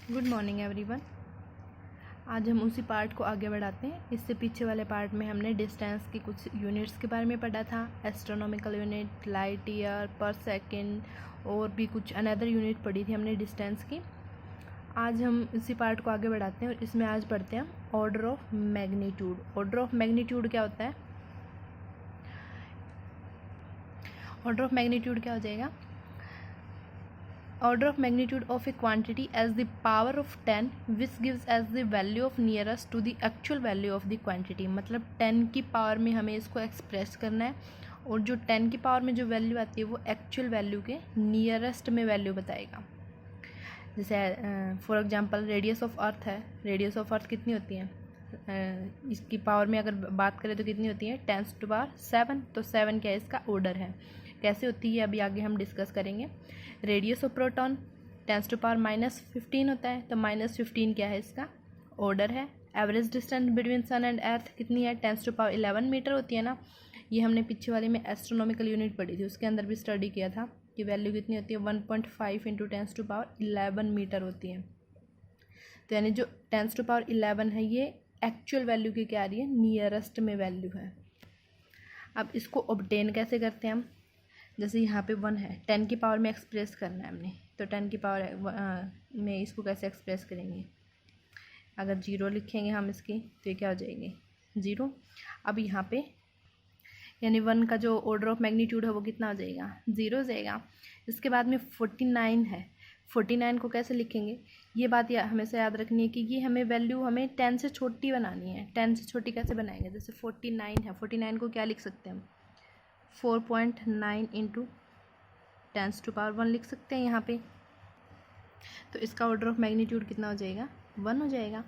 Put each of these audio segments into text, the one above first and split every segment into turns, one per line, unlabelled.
Good morning everyone. आज हम उसी पार्ट को आगे बढ़ाते हैं। इससे पीछे वाले पार्ट में हमने डिस्टेंस की कुछ यूनिट्स के बारे में पढ़ा था, एस्ट्रोनॉमिकल यूनिट, लाइट ईयर, पर सेकंड और भी कुछ अनदर यूनिट पढ़ी थी हमने डिस्टेंस की। आज हम इसी पार्ट को आगे बढ़ाते हैं और इसमें आज पढ़ते हैं order of magnitude. Order of magnitude क्या होता है? ऑर्डर ऑफ मैग्नीट्यूड क्या हो जाएगा? Order of magnitude of a quantity as the power of 10 which gives as the value of nearest to the actual value of the quantity। मतलब 10 की power में हमें इसको एक्सप्रेस करना है और जो 10 की पावर में जो वैल्यू आती है वो एक्चुअल वैल्यू के नियरेस्ट में वैल्यू बताएगा। जैसे for example radius of earth है। रेडियस ऑफ अर्थ कितनी होती है? इसकी पावर में अगर बात करें तो कितनी होती है? 10⁻⁷। तो 7 क्या है? इसका ऑर्डर है। कैसे होती है अभी आगे हम डिस्कस करेंगे। रेडियस ऑफ प्रोटॉन 10⁻⁻15 होता है, तो -15 क्या है? इसका ऑर्डर है। Average distance between sun and earth कितनी है? 10⁻11 मीटर होती है ना। ये हमने पीछे वाले में एस्ट्रोनॉमिकल यूनिट पढ़ी थी, उसके अंदर भी स्टडी किया था कि वैल्यू कितनी होती है? 1.5 × 10⁻11 मीटर होती है। तो यानी जो 10⁻11 है ये एक्चुअल वैल्यू की क्या आ रही है? नियरेस्ट में वैल्यू है। अब इसको ऑब्टेन कैसे करते हैं हम? जैसे यहाँ पे 1 है, 10 की पावर में एक्सप्रेस करना है हमने, तो 10 की पावर में इसको कैसे एक्सप्रेस करेंगे? अगर 0 लिखेंगे हम इसकी तो ये क्या हो जाएगी? 0। अब यहाँ पे यानी 1 का जो ऑर्डर ऑफ मैग्नीट्यूड है वो कितना हो जाएगा? 0 हो जाएगा। इसके बाद में 49 है। 49 को कैसे लिखेंगे? ये बात हमेशा याद रखनी है कि ये हमें वैल्यू हमें 10 से छोटी बनानी है। 10 से छोटी कैसे बनाएंगे? जैसे 49 है, 49 को क्या लिख सकते हैं हम? 4.9 × 10⁻1 लिख सकते हैं यहाँ पे। तो इसका ऑर्डर ऑफ मैग्नीट्यूड कितना हो जाएगा? 1 हो जाएगा।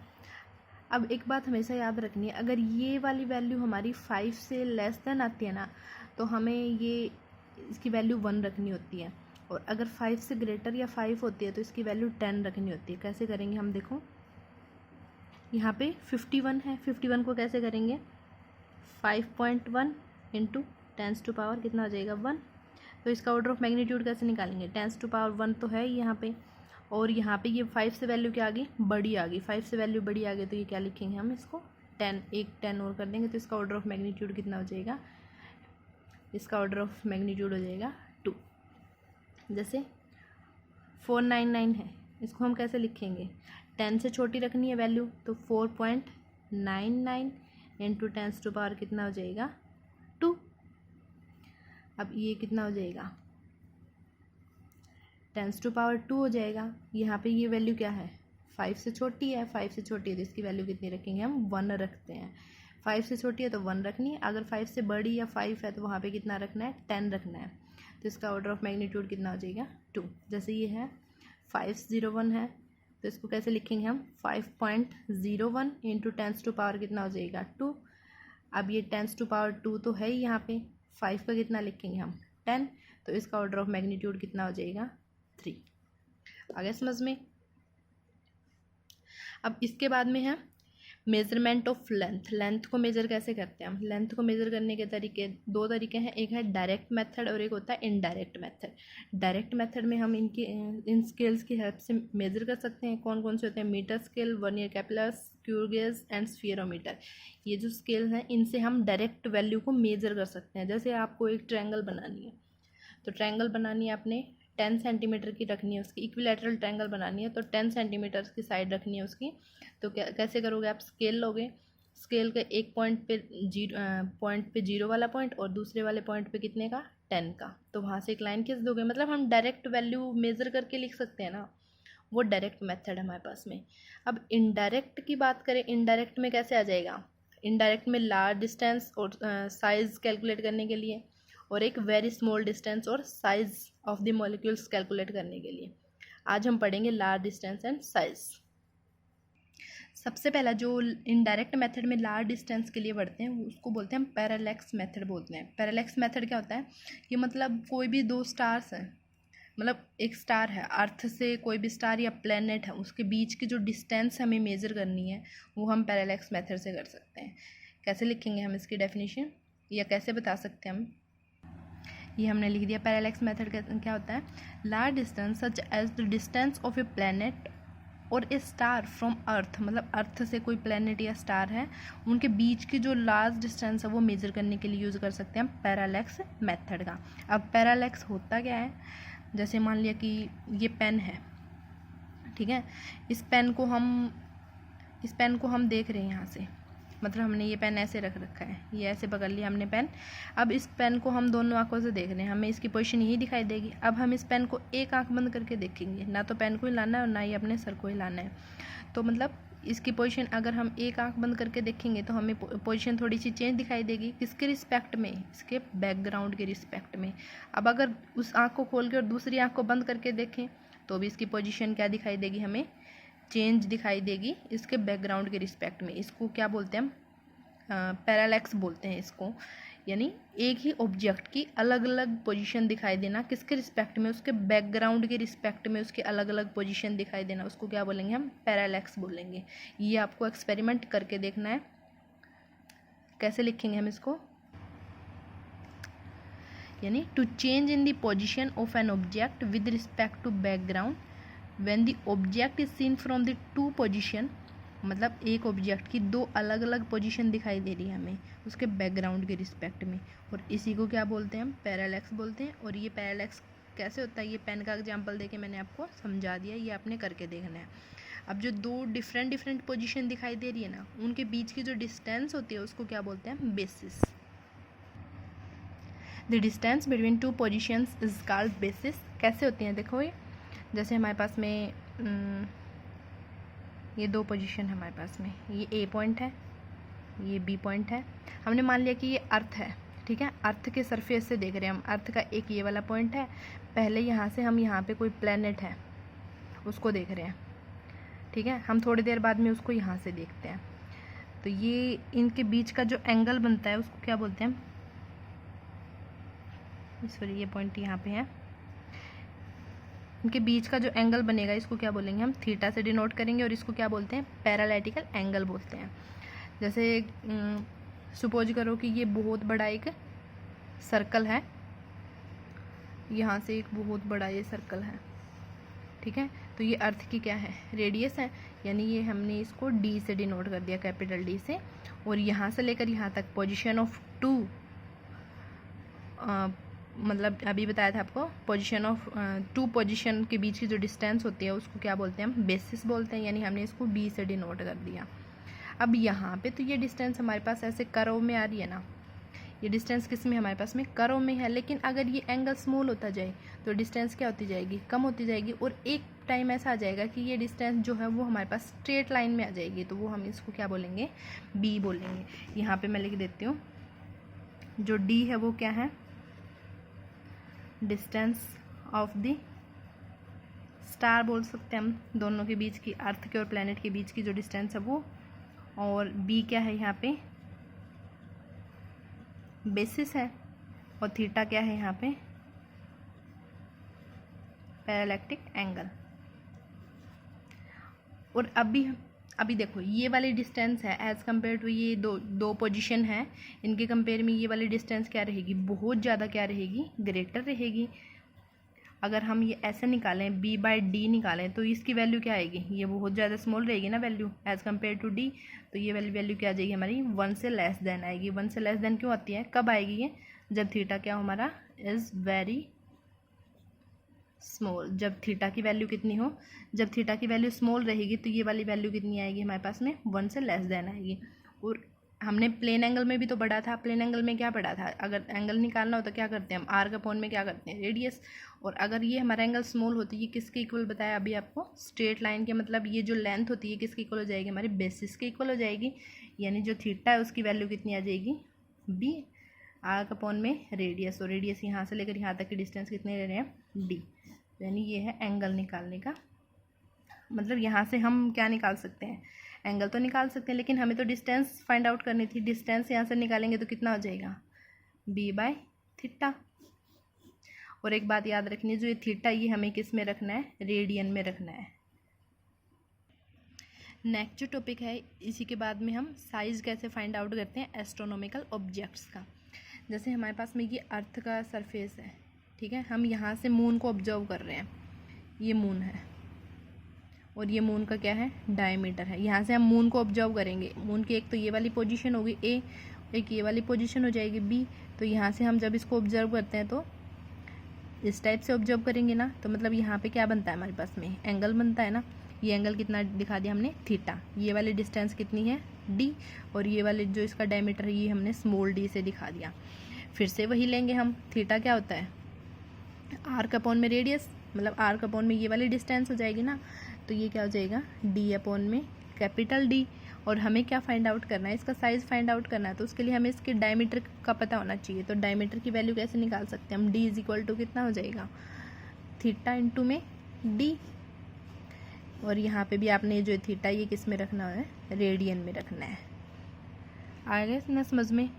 अब एक बात हमेशा याद रखनी है, अगर ये वाली वैल्यू हमारी 5 से लेस देन आती है ना, तो हमें ये इसकी वैल्यू 1 रखनी होती है, और अगर 5 से ग्रेटर या 5 होती है तो इसकी वैल्यू 10 रखनी होती है। कैसे करेंगे हम? देखो यहाँ पे 51 है, 51 को कैसे करेंगे? 5.1 × 10⁻, कितना हो जाएगा? 1। तो इसका ऑर्डर ऑफ मैग्नीट्यूड कैसे निकालेंगे? 10⁻1 तो है यहाँ पे, और यहाँ पे ये 5 से वैल्यू क्या आ गई? बड़ी आ गई। 5 से वैल्यू बड़ी आ गई तो ये क्या लिखेंगे हम? इसको 10, एक 10 और कर देंगे तो इसका ऑर्डर ऑफ मैग्नीट्यूड कितना हो जाएगा? इसका ऑर्डर ऑफ मैग्नीट्यूड हो जाएगा 2। जैसे 499 है, इसको हम कैसे लिखेंगे? 10 से छोटी रखनी है वैल्यू, तो 4.99 × 10⁻, कितना हो जाएगा? 2। अब ये कितना हो जाएगा? 10⁻2 हो जाएगा। यहाँ पे ये वैल्यू क्या है? 5 से छोटी है। 5 से छोटी है तो इसकी वैल्यू कितनी रखेंगे हम? 1 रखते हैं। 5 से छोटी है तो 1 रखनी है। अगर 5 से बड़ी या 5 है तो वहाँ पे कितना रखना है? 10 रखना है। तो इसका ऑर्डर ऑफ मैग्नीट्यूड कितना हो जाएगा? 2। जैसे ये है 501 है, तो इसको कैसे लिखेंगे हम? 5.01 × 10⁻, कितना हो जाएगा? 2। अब ये 10⁻2 तो है ही यहाँ पे, 5 का कितना लिखेंगे हम? 10। तो इसका ऑर्डर ऑफ मैग्नीट्यूड कितना हो जाएगा? 3। आ गया समझ में? अब इसके बाद में है मेजरमेंट ऑफ लेंथ। लेंथ को मेजर कैसे करते हैं हम? लेंथ को मेजर करने के तरीके, 2 तरीके हैं। एक है डायरेक्ट मेथड और एक होता है इनडायरेक्ट मेथड। डायरेक्ट मेथड में हम इन स्केल्स की हेल्प से मेजर कर सकते हैं। कौन कौन से होते हैं? Metre scale, vernier calliper, screw gauge and spherometer. ये जो स्केल हैं इनसे हम डायरेक्ट वैल्यू को मेजर कर सकते हैं। जैसे आपको एक ट्रायंगल बनानी है, तो ट्रायंगल बनानी है आपने 10 सेंटीमीटर की रखनी है, उसकी इक्विलैटरल ट्रायंगल बनानी है, तो 10 सेंटीमीटर की साइड रखनी है उसकी। तो कैसे करोगे आप? स्केल लोगे, स्केल के एक पॉइंट पे 0 वाला पॉइंट और दूसरे वाले पॉइंट पे कितने का? 10 का। तो वहाँ से एक लाइन खींच दोगे। मतलब हम डायरेक्ट वैल्यू मेज़र करके लिख सकते हैं ना, वो डायरेक्ट मेथड है हमारे पास में। अब इनडायरेक्ट की बात करें, इनडायरेक्ट में कैसे आ जाएगा? इनडायरेक्ट में लार्ज डिस्टेंस और साइज़ कैलकुलेट करने के लिए, और एक वेरी स्मॉल डिस्टेंस और size of the molecules calculate करने के लिए। आज हम पढ़ेंगे लार्ज डिस्टेंस एंड साइज। सबसे पहला जो इनडायरेक्ट मेथड में लार्ज डिस्टेंस के लिए बढ़ते हैं उसको बोलते हैं हम पैरेलैक्स मेथड बोलते हैं। पैरेलैक्स मेथड क्या होता है कि मतलब कोई भी 2 स्टार्स हैं, मतलब एक स्टार है, अर्थ से कोई भी स्टार या प्लेनेट है, उसके बीच की जो डिस्टेंस हमें मेज़र करनी है वो हम पैरेलैक्स मेथड से कर सकते हैं। कैसे लिखेंगे हम इसकी डेफिनेशन, या कैसे बता सकते हैं हम? ये हमने लिख दिया। पैरेलैक्स मेथड क्या होता है? Large distance such as the distance of a planet और ए स्टार फ्रॉम अर्थ, मतलब अर्थ से कोई प्लैनेट या स्टार है, उनके बीच की जो लार्ज डिस्टेंस है वो मेजर करने के लिए यूज़ कर सकते हैं हम पैरालैक्स मेथड का। अब पैरालैक्स होता क्या है, जैसे मान लिया कि ये पेन है, ठीक है, इस पेन को हम देख रहे हैं यहाँ से, मतलब हमने ये पेन ऐसे रख रखा है, ये ऐसे पकड़ लिया हमने पेन। अब इस पेन को हम दोनों आंखों से देख रहे हैं, हमें इसकी पोजीशन यही दिखाई देगी। अब हम इस पेन को एक आंख बंद करके देखेंगे, ना तो पेन को हिलाना है और ना ही अपने सर को हिलाना है। तो मतलब इसकी पोजीशन अगर हम एक आंख बंद करके देखेंगे तो हमें पोजीशन थोड़ी सी चेंज दिखाई देगी, किसके रिस्पेक्ट में, इसके बैकग्राउंड के रिस्पेक्ट में। अब अगर उस आँख को खोल के और दूसरी आँख को बंद करके देखें तो भी इसकी पोजीशन क्या दिखाई देगी, हमें चेंज दिखाई देगी इसके बैकग्राउंड के रिस्पेक्ट में। इसको क्या बोलते हैं हम, पैरालैक्स बोलते हैं इसको, यानी एक ही ऑब्जेक्ट की अलग अलग पोजीशन दिखाई देना, किसके रिस्पेक्ट में, उसके बैकग्राउंड के रिस्पेक्ट में उसके अलग अलग पोजीशन दिखाई देना, उसको क्या बोलेंगे हम, पैरालैक्स बोलेंगे। ये आपको एक्सपेरिमेंट करके देखना है। कैसे लिखेंगे हम इसको, यानी to change in the position of an object with respect to background when the object is seen from the two position, मतलब एक ऑब्जेक्ट की दो अलग अलग पोजीशन दिखाई दे रही है हमें उसके बैकग्राउंड के रिस्पेक्ट में, और इसी को क्या बोलते हैं हम, पैरालैक्स बोलते हैं। और ये पैरालैक्स कैसे होता है, ये पेन का एग्जांपल देके मैंने आपको समझा दिया, ये आपने करके देखना है। अब जो दो डिफरेंट पोजीशन दिखाई दे रही है ना, उनके बीच की जो डिस्टेंस होती है उसको क्या बोलते हैं, basis. The distance between two positions is called basis. कैसे होती हैं देखो, ये जैसे हमारे पास में ये दो पोजीशन है हमारे पास में, ये ए पॉइंट है, ये बी पॉइंट है। हमने मान लिया कि ये अर्थ है, ठीक है, अर्थ के सरफेस से देख रहे हैं हम, अर्थ का एक ये वाला पॉइंट है, पहले यहाँ से हम यहाँ पे कोई प्लैनेट है उसको देख रहे हैं, ठीक है, हम थोड़ी देर बाद में उसको यहाँ से देखते हैं। तो ये इनके बीच का जो एंगल बनता है उसको क्या बोलते हैं, सॉरी ये पॉइंट यहाँ पे है, इनके बीच का जो एंगल बनेगा इसको क्या बोलेंगे हम, थीटा से डिनोट करेंगे, और इसको क्या बोलते हैं, पैरालैटिकल एंगल बोलते हैं। जैसे सपोज करो कि ये बहुत बड़ा एक सर्कल है, यहाँ से एक बहुत बड़ा ये सर्कल है, ठीक है, तो ये अर्थ की क्या है, रेडियस है, यानी ये हमने इसको डी से डिनोट कर दिया, कैपिटल डी से। और यहाँ से लेकर यहाँ तक पोजीशन ऑफ टू, मतलब अभी बताया था आपको, पोजीशन ऑफ टू पोजीशन के बीच की जो डिस्टेंस होती है उसको क्या बोलते हैं हम, बेसिस बोलते हैं, यानी हमने इसको डी से डिनोट कर दिया। अब यहाँ पे तो ये डिस्टेंस हमारे पास ऐसे कर्व में आ रही है ना, ये डिस्टेंस किस में हमारे पास में, कर्व में है, लेकिन अगर ये एंगल स्मॉल होता जाए तो डिस्टेंस क्या होती जाएगी, कम होती जाएगी, और एक टाइम ऐसा आ जाएगा कि ये डिस्टेंस जो है वो हमारे पास स्ट्रेट लाइन में आ जाएगी, तो वो हम इसको क्या बोलेंगे, बी बोलेंगे। यहाँ पे मैं लिख देती हूँ, जो डी है वो क्या है, डिस्टेंस ऑफ द स्टार बोल सकते हैं हम, दोनों के बीच की, अर्थ के और प्लैनेट के बीच की जो डिस्टेंस है वो, और बी क्या है यहाँ पे, बेसिस है, और थीटा क्या है यहाँ पे, पैरालैक्टिक एंगल। और अभी देखो ये वाली डिस्टेंस है एज़ कम्पेयर टू ये दो पोजीशन है, इनके कंपेयर में ये वाली डिस्टेंस क्या रहेगी, बहुत ज़्यादा क्या रहेगी, ग्रेटर रहेगी। अगर हम ये ऐसे निकालें, b/d निकालें, तो इसकी वैल्यू क्या आएगी, ये बहुत ज़्यादा स्मॉल रहेगी ना value as compare to d, तो ये वाली वैल्यू क्या आ जाएगी हमारी, 1 से लेस देन आएगी। 1 से लेस देन क्यों आती है, कब आएगी ये, जब थीटा क्या हमारा इज़ वेरी स्मॉल। जब थीटा की वैल्यू कितनी हो, जब थीटा की वैल्यू स्मॉल रहेगी तो ये वाली वैल्यू कितनी आएगी हमारे पास में, 1 से लेस देन आएगी। और हमने प्लेन एंगल में भी तो पढ़ा था, प्लेन एंगल में क्या पढ़ा था, अगर एंगल निकालना हो तो क्या करते हैं हम, आर का अपॉन में क्या करते हैं, रेडियस। और अगर ये हमारा एंगल स्मॉल होती है, ये किसके इक्वल बताया अभी आपको, स्ट्रेट लाइन के, मतलब ये जो लेंथ होती है किसके इक्वल हो जाएगी, हमारे बेसिस के इक्वल हो जाएगी, यानी जो थीटा है उसकी वैल्यू कितनी आ जाएगी, बी, आर का अपॉन में रेडियस, और रेडियस यहाँ से लेकर यहाँ तक की डिस्टेंस कितने ले रहे हैं, डी, यानी ये है एंगल निकालने का मतलब। यहाँ से हम क्या निकाल सकते हैं, एंगल तो निकाल सकते हैं, लेकिन हमें तो डिस्टेंस फाइंड आउट करनी थी। डिस्टेंस यहाँ से निकालेंगे तो कितना हो जाएगा, b/थीटा। और एक बात याद रखनी है, जो ये थीटा ये हमें किस में रखना है, रेडियन में रखना है। नेक्स्ट जो टॉपिक है, इसी के बाद में हम साइज़ कैसे फाइंड आउट करते हैं एस्ट्रोनॉमिकल ऑब्जेक्ट्स का। जैसे हमारे पास में ये अर्थ का सरफेस है, ठीक है, हम यहाँ से मून को ऑब्जर्व कर रहे हैं, ये मून है, और ये मून का क्या है, डायमीटर है। यहाँ से हम मून को ऑब्जर्व करेंगे। मून की एक तो ये वाली पोजीशन होगी ए, एक ये वाली पोजीशन हो जाएगी बी। तो यहाँ से हम जब इसको ऑब्जर्व करते हैं तो इस टाइप से ऑब्जर्व करेंगे ना, तो मतलब यहाँ पे क्या बनता है हमारे पास में, एंगल बनता है ना। ये एंगल कितना दिखा दिया हमने, थीटा। ये वाली डिस्टेंस कितनी है, डी, और ये वाले जो इसका डायमीटर है ये हमने स्मॉल डी से दिखा दिया। फिर से वही लेंगे हम, थीटा क्या होता है, आर्क अपॉन में रेडियस, मतलब आर्क अपॉन में ये वाली डिस्टेंस हो जाएगी ना, तो ये क्या हो जाएगा, डी अपॉन में कैपिटल डी। और हमें क्या फाइंड आउट करना है, इसका साइज़ फाइंड आउट करना है, तो उसके लिए हमें इसके डायमीटर का पता होना चाहिए। तो डायमीटर की वैल्यू कैसे निकाल सकते हैं हम, डी इज इक्वल टू कितना हो जाएगा, थीटा इंटू में डी। और यहाँ पे भी आपने जो थीटा ये किस में रखना है, रेडियन में रखना है। आ गया ना समझ में।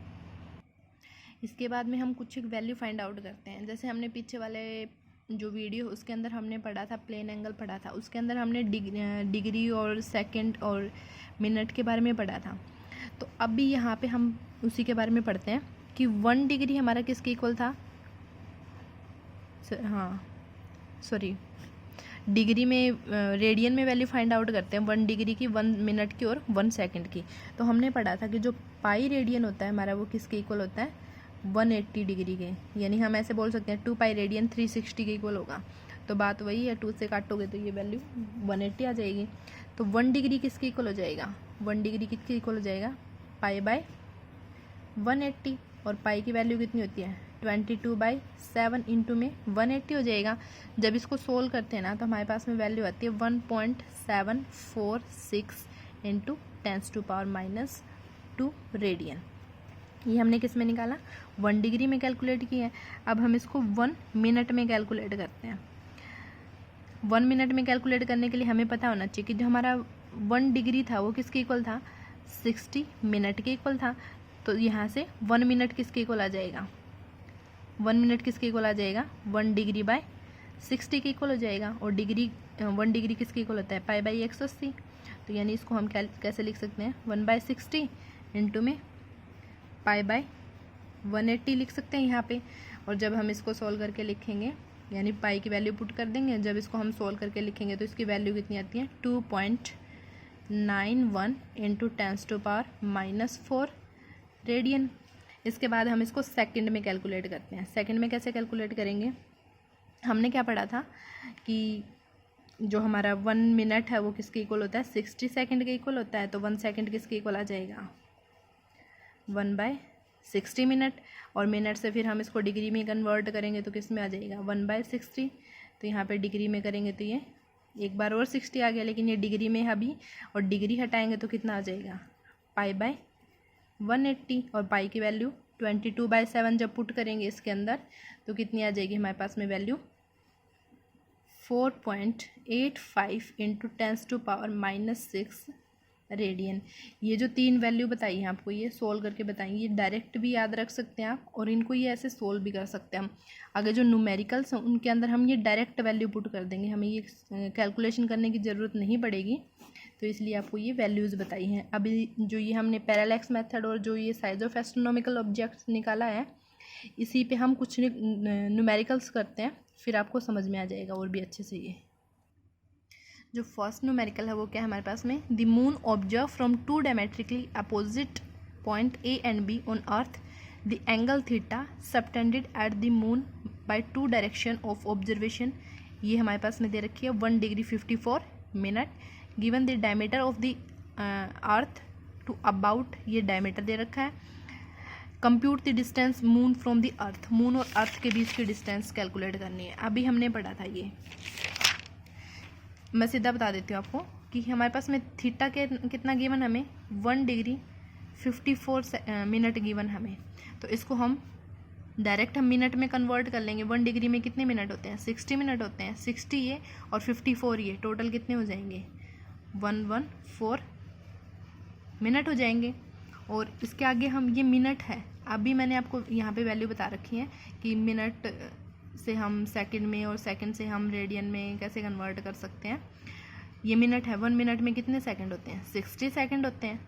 इसके बाद में हम कुछ एक वैल्यू फाइंड आउट करते हैं। जैसे हमने पीछे वाले जो वीडियो उसके अंदर हमने पढ़ा था, प्लेन एंगल पढ़ा था, उसके अंदर हमने डिग्री और सेकंड और मिनट के बारे में पढ़ा था। तो अब भी यहाँ पे हम उसी के बारे में पढ़ते हैं कि 1 डिग्री हमारा किसके इक्वल था, डिग्री में, रेडियन में वैल्यू फाइंड आउट करते हैं 1 डिग्री की, 1 मिनट की और 1 सेकंड की। तो हमने पढ़ा था कि जो पाई रेडियन होता है हमारा वो किसके इक्वल होता है, 180 डिग्री के। यानी हम ऐसे बोल सकते हैं 2 पाई रेडियन 360 के इक्वल होगा। तो बात वही है, 2 से काटोगे तो ये वैल्यू 180 आ जाएगी। तो 1 डिग्री किसके इक्वल हो जाएगा, 1 डिग्री किसके इक्वल हो जाएगा, पाई बाय 180। और पाई की वैल्यू कितनी होती है, 22/7 इंटू में 180 हो जाएगा। जब इसको सोल्व करते हैं ना तो हमारे पास में वैल्यू आती है 1.746 इंटू 10⁻⁻2 रेडियन। ये हमने किस में निकाला, 1 डिग्री में कैलकुलेट किया है। अब हम इसको 1 मिनट में कैलकुलेट करते हैं। 1 मिनट में कैलकुलेट करने के लिए हमें पता होना चाहिए कि जो हमारा 1 डिग्री था वो किसके इक्वल था, 60 मिनट के इक्वल था। तो यहाँ से 1 मिनट किसके इक्वल आ जाएगा, 1 मिनट किसके इक्वल आ जाएगा, 1 डिग्री बाय 60 के इक्वल हो जाएगा। और 1 डिग्री किसके इक्वल होता है, पाई बाई 180। तो यानी इसको हम कैसे लिख सकते हैं, 1/60 इंटू में पाई बाय 180 लिख सकते हैं यहाँ पे। और जब हम इसको सॉल्व करके लिखेंगे, यानी पाई की वैल्यू पुट कर देंगे, जब इसको हम सॉल्व करके लिखेंगे तो इसकी वैल्यू कितनी आती है, 2.91 इंटू 10⁻⁻4 रेडियन। इसके बाद हम इसको सेकंड में कैलकुलेट करते हैं। सेकंड में कैसे कैलकुलेट करेंगे, हमने क्या पढ़ा था कि जो हमारा 1 मिनट है वो किसके इक्वल होता है, 60 सेकंड के इक्वल होता है। तो 1 सेकंड किसके इक्वल आ जाएगा, 1/60 मिनट। और मिनट से फिर हम इसको डिग्री में कन्वर्ट करेंगे तो किस में आ जाएगा, 1/60। तो यहाँ पे डिग्री में करेंगे तो ये एक बार और 60 आ गया, लेकिन ये डिग्री में है अभी, और डिग्री हटाएंगे तो कितना आ जाएगा, पाई बाय 180। और पाई की वैल्यू 22/7 जब पुट करेंगे इसके अंदर तो कितनी आ जाएगी हमारे पास में वैल्यू, 4.85 इंटू 10⁻⁻6 रेडियन। ये जो 3 वैल्यू बताई हैं आपको, ये सोल्व करके बताएंगे। ये डायरेक्ट भी याद रख सकते हैं आप, और इनको ये ऐसे सोल्व भी कर सकते हैं हम। अगर जो न्यूमेरिकल्स हैं उनके अंदर हम ये डायरेक्ट वैल्यू पुट कर देंगे, हमें ये कैलकुलेशन करने की ज़रूरत नहीं पड़ेगी। तो इसलिए आपको ये वैल्यूज़ बताई हैं। अभी जो ये हमने पैरेलैक्स मेथड और जो ये साइज ऑफ एस्ट्रोनॉमिकल ऑब्जेक्ट्स निकाला है, इसी पे हम कुछ न्यूमेरिकल्स करते हैं, फिर आपको समझ में आ जाएगा और भी अच्छे से। ये जो फर्स्ट न्यूमेरिकल है वो क्या है हमारे पास में, the moon observe from 2 diametrically opposite point A and B on earth, the angle theta subtended at the moon by 2 direction of observation. ये हमारे पास में दे रखी है 1 degree 54 minute. Given the diameter of the earth to about, ये diameter दे रखा है। Compute the distance moon from the earth, moon और अर्थ के बीच की डिस्टेंस कैलकुलेट करनी है। अभी हमने पढ़ा था ये, मैं सीधा बता देती हूँ आपको कि हमारे पास में थीटा के कितना गिवन हमें, 1 डिग्री 54 मिनट गिवन हमें। तो इसको हम डायरेक्ट हम मिनट में कन्वर्ट कर लेंगे। 1 डिग्री में कितने मिनट होते हैं, 60 मिनट होते हैं। 60 ये और 54 ये टोटल कितने हो जाएंगे, 114 मिनट हो जाएंगे। और इसके आगे हम, ये मिनट है, अभी मैंने आपको यहाँ पे वैल्यू बता रखी है कि मिनट से हम सेकंड में और सेकंड से हम रेडियन में कैसे कन्वर्ट कर सकते हैं। ये मिनट है, 1 मिनट में कितने सेकंड होते हैं, 60 सेकंड होते हैं।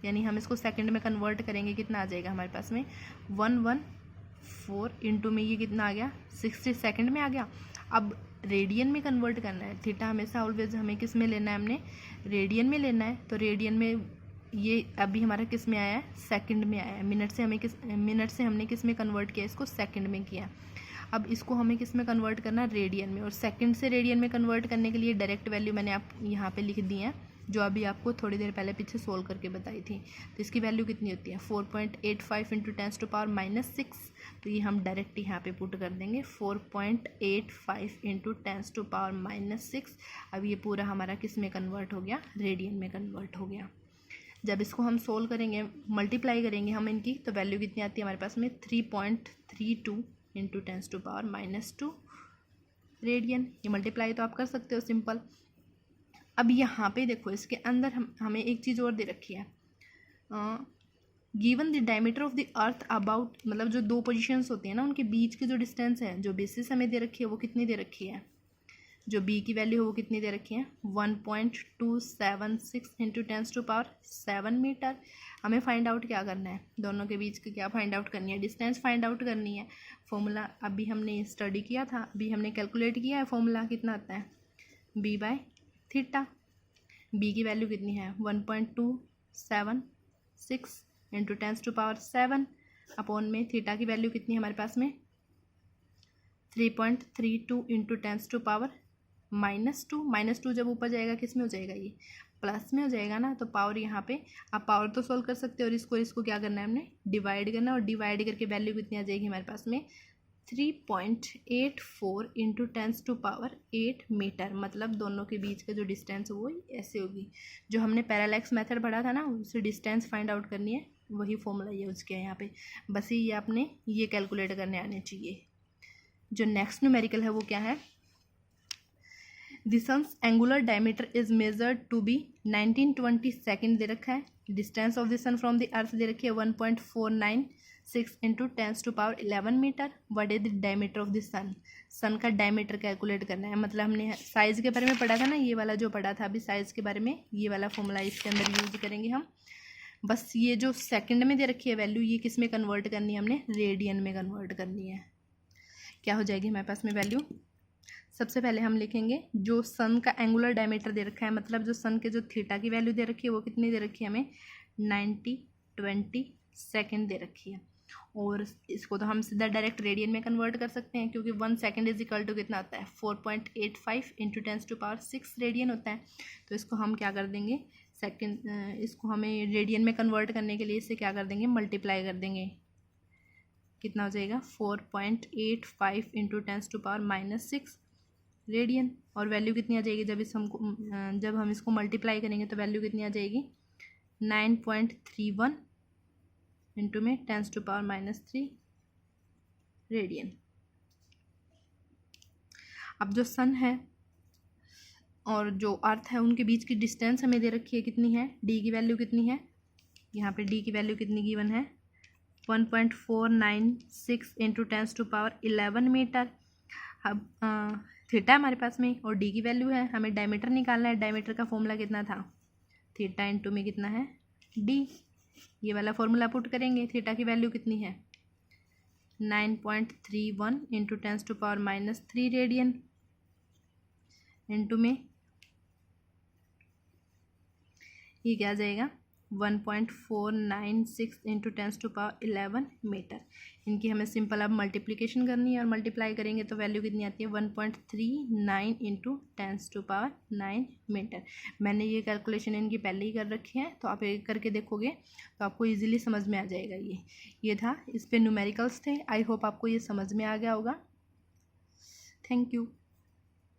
यानी हम इसको सेकंड में कन्वर्ट करेंगे, कितना आ जाएगा हमारे पास में, 114 इंटू में ये कितना आ गया, 60 सेकंड में आ गया। अब रेडियन में कन्वर्ट करना है। थीटा हमेशा ऑलवेज हमें किस में लेना है, हमने रेडियन में लेना है। तो रेडियन में ये अभी हमारा किस में आया है, सेकंड में आया है। मिनट से हमने किस में कन्वर्ट किया, इसको सेकंड में किया। अब इसको हमें किस में कन्वर्ट करना है, रेडियन में। और सेकंड से रेडियन में कन्वर्ट करने के लिए डायरेक्ट वैल्यू मैंने आप यहाँ पे लिख दी है, जो अभी आपको थोड़ी देर पहले पीछे सोल्व करके बताई थी। तो इसकी वैल्यू कितनी होती है, 4.85 इंटू 10⁻⁻6। तो ये हम डायरेक्ट यहाँ पे पुट कर देंगे 4.85 इंटू 10⁻⁻6। अब ये पूरा हमारा किस में कन्वर्ट हो गया, रेडियन में कन्वर्ट हो गया। जब इसको हम सोल्व करेंगे, मल्टीप्लाई करेंगे हम इनकी, तो वैल्यू कितनी आती है हमारे पास में 3.32 इंटू 10⁻⁻2 रेडियन। ये मल्टीप्लाई तो आप कर सकते हो सिंपल। अब यहाँ पे देखो, इसके अंदर हमें एक चीज़ और दे रखी है, given the diameter of the earth about, मतलब जो दो पोजीशंस होती हैं ना, उनके बीच की जो डिस्टेंस है, जो बेसिस हमें दे रखी है वो कितनी दे रखी है, जो बी की वैल्यू है वो कितनी दे रखी है, 1.276 इंटू 10⁻7 मीटर। हमें फाइंड आउट क्या करना है, दोनों के बीच की क्या फाइंड आउट करनी है, डिस्टेंस फाइंड आउट करनी है। फॉर्मूला अभी हमने स्टडी किया था, अभी हमने कैलकुलेट किया है। फॉर्मूला कितना आता है, बी बाय थीटा। बी की वैल्यू कितनी है, 1.276 इंटू 10⁻7 अपॉन में थीटा की वैल्यू कितनी है हमारे पास में, 3.32 इंटू 10⁻⁻2। -2 जब ऊपर जाएगा किस में हो जाएगा, ये प्लस में हो जाएगा ना। तो पावर यहाँ पे आप पावर तो सोल्व कर सकते हो, और इसको क्या करना है, हमने डिवाइड करना है। और डिवाइड करके वैल्यू कितनी आ जाएगी हमारे पास में, 3.84 इंटू 10⁻8 मीटर। मतलब दोनों के बीच का जो डिस्टेंस है वो ऐसे होगी। जो हमने पैरालैक्स मेथड पढ़ा था ना, उससे डिस्टेंस फाइंड आउट करनी है, वही फॉर्मूला यूज़ किया है यहाँ पे। बस ये आपने ये कैलकुलेट करने आने चाहिए। जो नेक्स्ट न्यूमेरिकल है वो क्या है, the sun's angular diameter is measured to be 1920 second दे रखा है। Distance of the sun from the earth दे रखी है 1.496 into 10⁻11 metre. What is the diameter of the sun. Sun का डायमीटर कैलकुलेट करना है। मतलब हमने साइज़ के बारे में पढ़ा था ना, ये वाला जो पढ़ा था अभी साइज़ के बारे में, ये वाला फॉर्मूला इसके अंदर यूज करेंगे हम। बस ये जो सेकंड में दे रखी है वैल्यू, ये किस में कन्वर्ट करनी है, हमने रेडियन में कन्वर्ट करनी है। क्या हो जाएगी हमारे पास में वैल्यू, सबसे पहले हम लिखेंगे जो सन का एंगुलर डायमीटर दे रखा है, मतलब जो सन के जो थीटा की वैल्यू दे रखी है वो कितनी दे रखी है हमें, 90-20 सेकेंड दे रखी है। और इसको तो हम सीधा डायरेक्ट रेडियन में कन्वर्ट कर सकते हैं, क्योंकि 1 सेकेंड इज इक्वल टू कितना होता है, 4.85 इंटू 10⁻6 रेडियन होता है। तो इसको हम क्या कर देंगे, सेकेंड, इसको हमें रेडियन में कन्वर्ट करने के लिए इससे क्या कर देंगे, मल्टीप्लाई कर देंगे। कितना हो जाएगा, 4.85 इंटू 10⁻6 रेडियन। और वैल्यू कितनी आ जाएगी, जब हम इसको मल्टीप्लाई करेंगे तो वैल्यू कितनी आ जाएगी, 9.31 इंटू में 10⁻³ रेडियन। अब जो सन है और जो अर्थ है उनके बीच की डिस्टेंस हमें दे रखी है, कितनी है, डी की वैल्यू कितनी है, यहाँ पे डी की वैल्यू कितनी गिवन है, 1.496 इंटू 10⁻11 मीटर। अब थीटा हमारे पास में और डी की वैल्यू है, हमें डायमीटर निकालना है। डायमीटर का फॉर्मूला कितना था, थीटा इंटू में कितना है, डी। ये वाला फॉर्मूला पुट करेंगे। थीटा की वैल्यू कितनी है, 9.31 इंटू 10⁻³ रेडियन इंटू में ये क्या आ जाएगा, 1.496 इंटू 10⁻11 मीटर। इनकी हमें सिंपल अब मल्टीप्लिकेशन करनी है, और मल्टीप्लाई करेंगे तो वैल्यू कितनी आती है, 1.39 इंटू 10⁻9 मीटर। मैंने ये कैलकुलेशन इनकी पहले ही कर रखी है, तो आप एक करके देखोगे तो आपको इजीली समझ में आ जाएगा। ये था, इस पे न्यूमेरिकल्स थे। आई होप आपको ये समझ में आ गया होगा। Thank you.